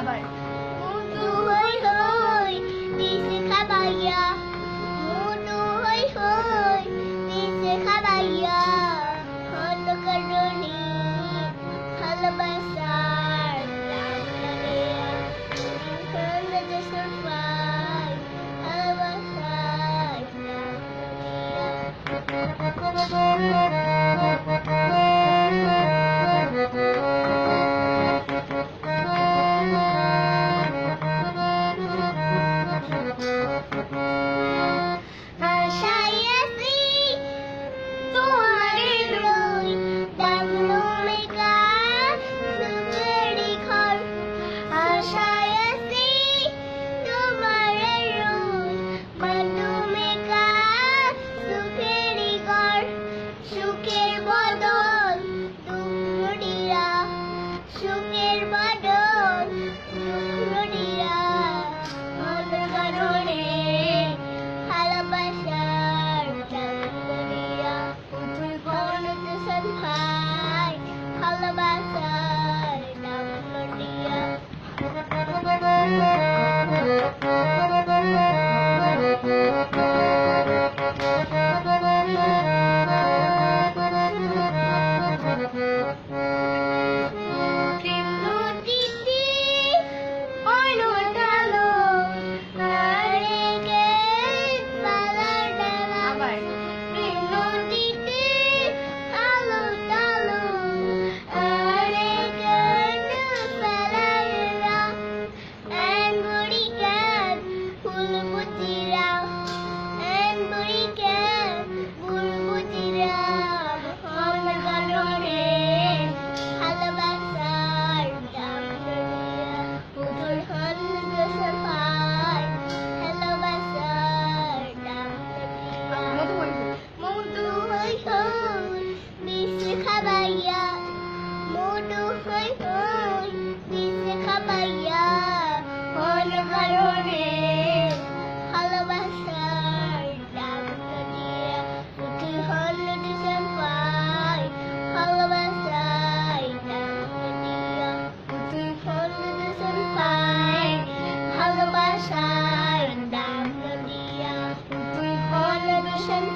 আবার মুটু হই হই দিছে খাবাইয়া মুটু হই হই দিছে খাবাইয়া হল করুনি ভালোবাসার দাম জানিয়া হল দেশের পাই ভালোবাসার দাম সুখের বদল দুঃখ দিয়া সুখের বদল দুঃখ দিয়া মন কারণে ভালোবাসার দাম দিয়া তুই বলতে সন্ধাই ভালোবাসার দাম দিয়া খাবাইয়া মুটু হই হই দিছে খাবাইয়া হল কারণে ভালোবাসার দাম দিয়া তুই হল দিছেন পাই ভালোবাসার দাম দিয়া তুই হল দিছেন পাই ভালোবাসার দাম দিয়া তুই হল দিছেন